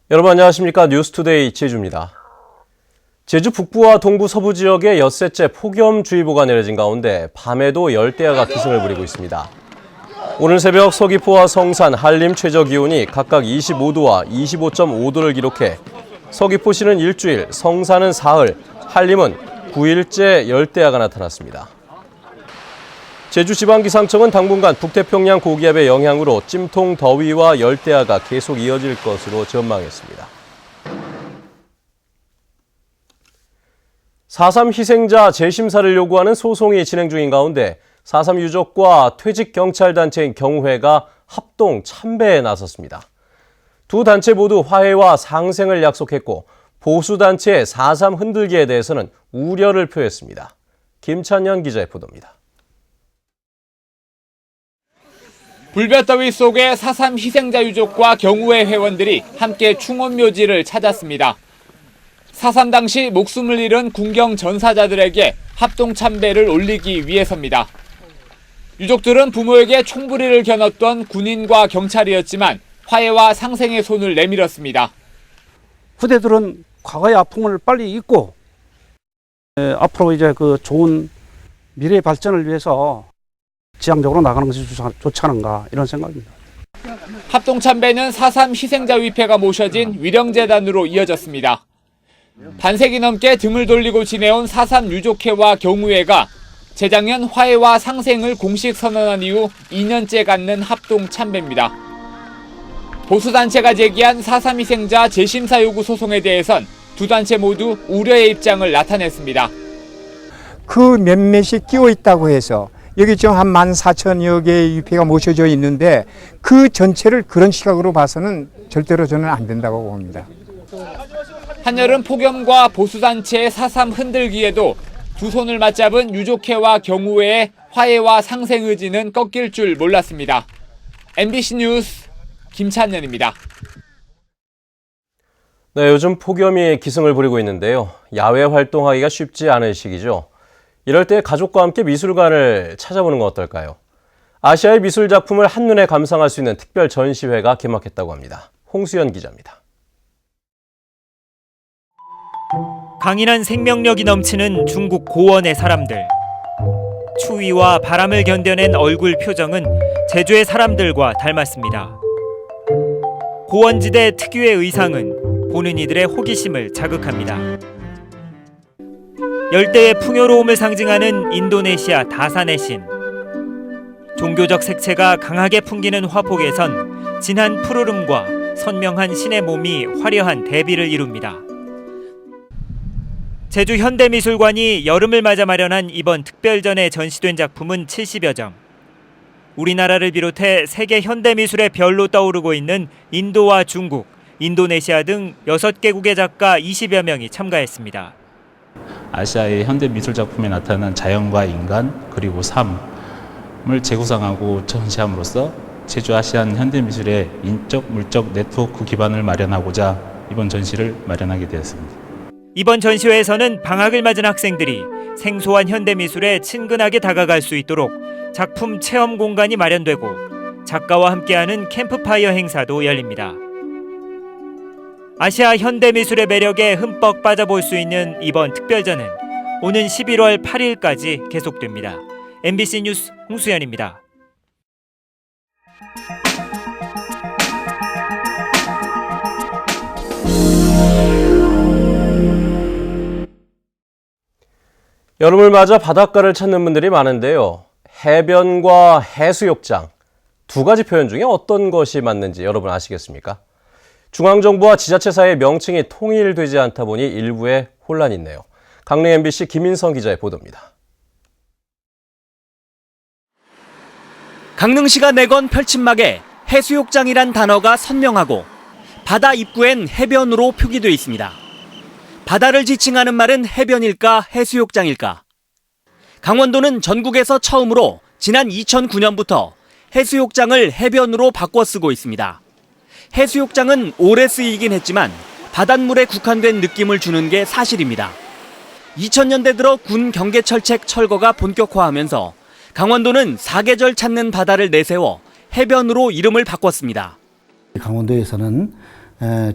여러분 안녕하십니까? 뉴스투데이 제주입니다. 제주 북부와 동부 서부 지역에 엿새째 폭염주의보가 내려진 가운데 밤에도 열대야가 기승을 부리고 있습니다. 오늘 새벽 서귀포와 성산, 한림 최저기온이 각각 25도와 25.5도를 기록해 서귀포시는 일주일, 성산은 사흘, 한림은 9일째 열대야가 나타났습니다. 제주지방기상청은 당분간 북태평양 고기압의 영향으로 찜통 더위와 열대야가 계속 이어질 것으로 전망했습니다. 4.3 희생자 재심사를 요구하는 소송이 진행 중인 가운데 4.3 유족과 퇴직경찰단체인 경우회가 합동 참배에 나섰습니다. 두 단체 모두 화해와 상생을 약속했고 보수단체의 4.3 흔들기에 대해서는 우려를 표했습니다. 김찬현 기자의 보도입니다. 불볕더위 속에 4.3 희생자 유족과 경우회 회원들이 함께 충원묘지를 찾았습니다. 4.3 당시 목숨을 잃은 군경 전사자들에게 합동 참배를 올리기 위해서입니다. 유족들은 부모에게 총부리를 겨눴던 군인과 경찰이었지만 화해와 상생의 손을 내밀었습니다. 후대들은 과거의 아픔을 빨리 잊고 앞으로 이제 그 좋은 미래 발전을 위해서 지향적으로 나가는 것이 좋지 않은가 이런 생각입니다. 합동 참배는 4.3 희생자 위패가 모셔진 위령재단으로 이어졌습니다. 반세기 넘게 등을 돌리고 지내온 4.3 유족회와 경우회가 재작년 화해와 상생을 공식 선언한 이후 2년째 갖는 합동 참배입니다. 보수단체가 제기한 4.3 희생자 재심사 요구 소송에 대해선 두 단체 모두 우려의 입장을 나타냈습니다. 그 몇몇이 끼어 있다고 해서 여기 지금 한 14,000여 개의 유폐가 모셔져 있는데 그 전체를 그런 시각으로 봐서는 절대로 저는 안 된다고 봅니다. 한여름 폭염과 보수단체의 4.3 흔들기에도 두 손을 맞잡은 유족회와 경우회의 화해와 상생 의지는 꺾일 줄 몰랐습니다. MBC 뉴스 김찬현입니다. 네, 요즘 폭염이 기승을 부리고 있는데요. 야외 활동하기가 쉽지 않은 시기죠. 이럴 때 가족과 함께 미술관을 찾아보는 건 어떨까요? 아시아의 미술 작품을 한눈에 감상할 수 있는 특별 전시회가 개막했다고 합니다. 홍수연 기자입니다. 강인한 생명력이 넘치는 중국 고원의 사람들. 추위와 바람을 견뎌낸 얼굴 표정은 제주의 사람들과 닮았습니다. 고원지대 특유의 의상은 보는 이들의 호기심을 자극합니다. 열대의 풍요로움을 상징하는 인도네시아 다산의 신. 종교적 색채가 강하게 풍기는 화폭에선 진한 푸르름과 선명한 신의 몸이 화려한 대비를 이룹니다. 제주 현대미술관이 여름을 맞아 마련한 이번 특별전에 전시된 작품은 70여 점. 우리나라를 비롯해 세계 현대미술의 별로 떠오르고 있는 인도와 중국, 인도네시아 등 6개국의 작가 20여 명이 참가했습니다. 아시아의 현대 미술 작품에 나타난 자연과 인간 그리고 삶을 재구상하고 전시함으로써 제주 아시안 현대 미술의 인적 물적 네트워크 기반을 마련하고자 이번 전시를 마련하게 되었습니다. 이번 전시회에서는 방학을 맞은 학생들이 생소한 현대 미술에 친근하게 다가갈 수 있도록 작품 체험 공간이 마련되고 작가와 함께하는 캠프파이어 행사도 열립니다. 아시아 현대미술의 매력에 흠뻑 빠져볼 수 있는 이번 특별전은 오는 11월 8일까지 계속됩니다. MBC 뉴스 홍수연입니다. 여름을 맞아 바닷가를 찾는 분들이 많은데요. 해변과 해수욕장, 두 가지 표현 중에 어떤 것이 맞는지 여러분 아시겠습니까? 중앙정부와 지자체 사이의 명칭이 통일되지 않다 보니 일부에 혼란이 있네요. 강릉 MBC 김인성 기자의 보도입니다. 강릉시가 내건 펼침막에 해수욕장이란 단어가 선명하고 바다 입구엔 해변으로 표기돼 있습니다. 바다를 지칭하는 말은 해변일까 해수욕장일까? 강원도는 전국에서 처음으로 지난 2009년부터 해수욕장을 해변으로 바꿔 쓰고 있습니다. 해수욕장은 오래 쓰이긴 했지만 바닷물에 국한된 느낌을 주는 게 사실입니다. 2000년대 들어 군 경계철책 철거가 본격화하면서 강원도는 사계절 찾는 바다를 내세워 해변으로 이름을 바꿨습니다. 강원도에서는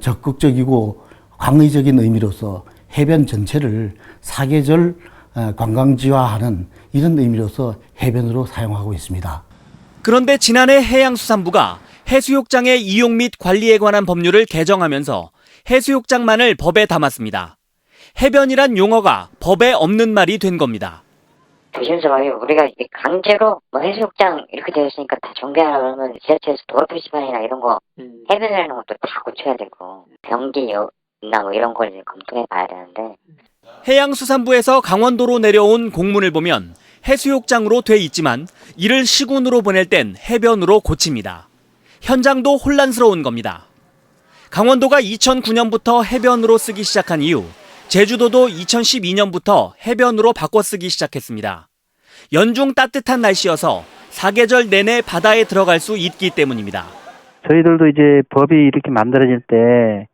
적극적이고 광의적인 의미로서 해변 전체를 사계절 관광지화하는 이런 의미로서 해변으로 사용하고 있습니다. 그런데 지난해 해양수산부가 해수욕장의 이용 및 관리에 관한 법률을 개정하면서 해수욕장만을 법에 담았습니다. 해변이란 용어가 법에 없는 말이 된 겁니다. 조심스러워요. 우리가 강제로 해수욕장 이렇게 되어 있으니까 다 정비하라 그러면 지자체에서 도로 표시판이나 이런 거 해변이라는 것도 다 고쳐야 되고 변기나 이런 걸 이제 검토해 봐야 되는데. 해양수산부에서 강원도로 내려온 공문을 보면 해수욕장으로 돼 있지만 이를 시군으로 보낼 땐 해변으로 고칩니다. 현장도 혼란스러운 겁니다. 강원도가 2009년부터 해변으로 쓰기 시작한 이후 제주도도 2012년부터 해변으로 바꿔 쓰기 시작했습니다. 연중 따뜻한 날씨여서 사계절 내내 바다에 들어갈 수 있기 때문입니다. 저희들도 이제 법이 이렇게 만들어질 때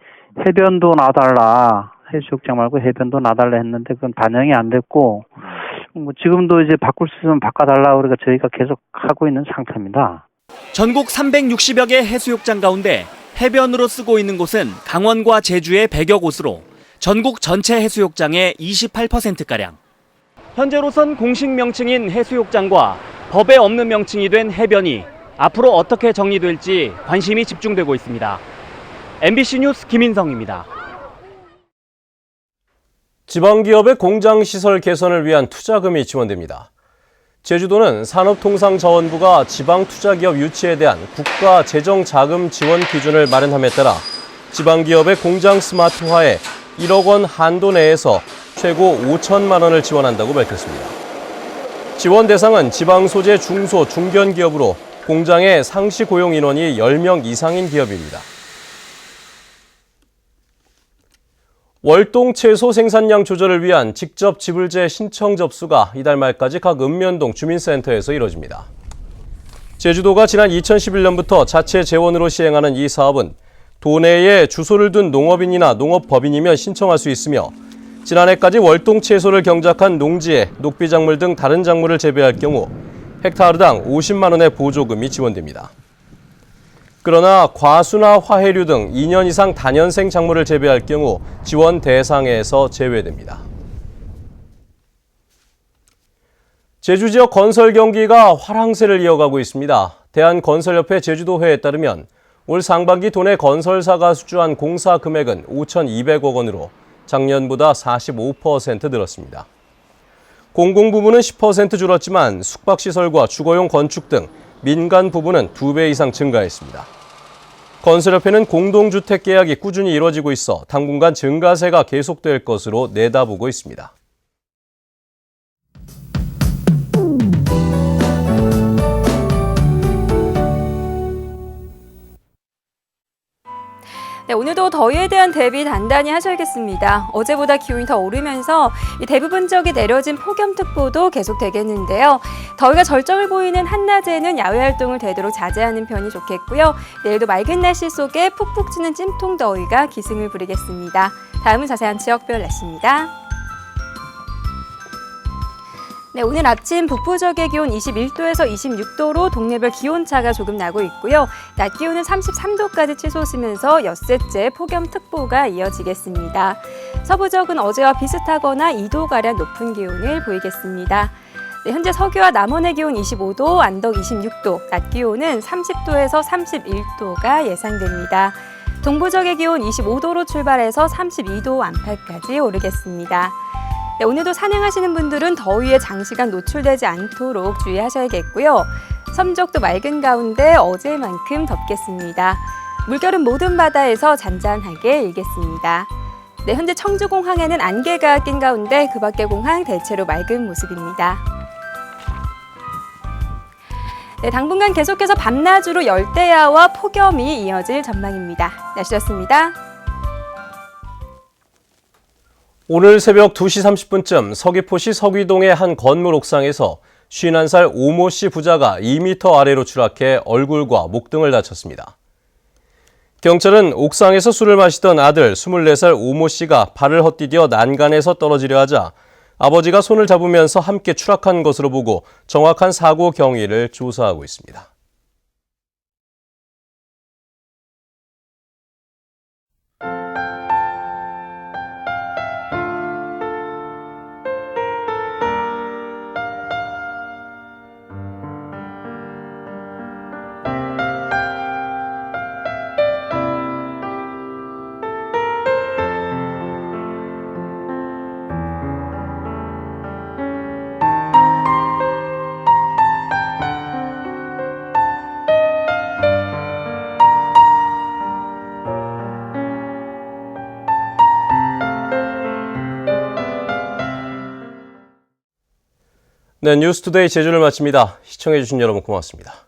해변도 놔달라, 해수욕장 말고 해변도 놔달라 했는데 그건 반영이 안 됐고 지금도 이제 바꿀 수 있으면 바꿔달라 그러니까 저희가 계속 하고 있는 상태입니다. 전국 360여 개 해수욕장 가운데 해변으로 쓰고 있는 곳은 강원과 제주의 100여 곳으로 전국 전체 해수욕장의 28%가량. 현재로선 공식 명칭인 해수욕장과 법에 없는 명칭이 된 해변이 앞으로 어떻게 정리될지 관심이 집중되고 있습니다. MBC 뉴스 김인성입니다. 지방기업의 공장시설 개선을 위한 투자금이 지원됩니다. 제주도는 산업통상자원부가 지방투자기업 유치에 대한 국가 재정자금 지원 기준을 마련함에 따라 지방기업의 공장 스마트화에 1억 원 한도 내에서 최고 5천만 원을 지원한다고 밝혔습니다. 지원 대상은 지방 소재 중소, 중견 기업으로 공장의 상시 고용 인원이 10명 이상인 기업입니다. 월동 채소 생산량 조절을 위한 직접 지불제 신청 접수가 이달 말까지 각 읍면동 주민센터에서 이뤄집니다. 제주도가 지난 2011년부터 자체 재원으로 시행하는 이 사업은 도내에 주소를 둔 농업인이나 농업법인이면 신청할 수 있으며 지난해까지 월동 채소를 경작한 농지에 녹비작물 등 다른 작물을 재배할 경우 헥타르당 50만 원의 보조금이 지원됩니다. 그러나 과수나 화해류 등 2년 이상 다년생 작물을 재배할 경우 지원 대상에서 제외됩니다. 제주 지역 건설 경기가 화랑세를 이어가고 있습니다. 대한건설협회 제주도회에 따르면 올 상반기 도내 건설사가 수주한 공사 금액은 5,200억 원으로 작년보다 45% 늘었습니다. 공공 부문은 10% 줄었지만 숙박시설과 주거용 건축 등 민간 부분은 2배 이상 증가했습니다. 건설협회는 공동주택 계약이 꾸준히 이뤄지고 있어 당분간 증가세가 계속될 것으로 내다보고 있습니다. 네, 오늘도 더위에 대한 대비 단단히 하셔야겠습니다. 어제보다 기온이 더 오르면서 대부분 지역에 내려진 폭염특보도 계속되겠는데요. 더위가 절정을 보이는 한낮에는 야외 활동을 되도록 자제하는 편이 좋겠고요. 내일도 맑은 날씨 속에 푹푹 찌는 찜통 더위가 기승을 부리겠습니다. 다음은 자세한 지역별 날씨입니다. 네, 오늘 아침 북부 지역의 기온 21도에서 26도로 동네별 기온차가 조금 나고 있고요. 낮 기온은 33도까지 치솟으면서 엿새째 폭염특보가 이어지겠습니다. 서부 지역은 어제와 비슷하거나 2도가량 높은 기온을 보이겠습니다. 네, 현재 서귀와 남원의 기온 25도, 안덕 26도, 낮 기온은 30도에서 31도가 예상됩니다. 동부 지역의 기온 25도로 출발해서 32도 안팎까지 오르겠습니다. 네, 오늘도 산행하시는 분들은 더위에 장시간 노출되지 않도록 주의하셔야겠고요. 섬적도 맑은 가운데 어제만큼 덥겠습니다. 물결은 모든 바다에서 잔잔하게 일겠습니다. 네, 현재 청주공항에는 안개가 낀 가운데 그 밖의 공항 대체로 맑은 모습입니다. 네, 당분간 계속해서 밤낮으로 열대야와 폭염이 이어질 전망입니다. 날씨였습니다. 오늘 새벽 2시 30분쯤 서귀포시 서귀동의 한 건물 옥상에서 51살 오모 씨 부자가 2m 아래로 추락해 얼굴과 목 등을 다쳤습니다. 경찰은 옥상에서 술을 마시던 아들 24살 오모 씨가 발을 헛디뎌 난간에서 떨어지려 하자 아버지가 손을 잡으면서 함께 추락한 것으로 보고 정확한 사고 경위를 조사하고 있습니다. 네, 뉴스투데이 제주를 마칩니다. 시청해주신 여러분 고맙습니다.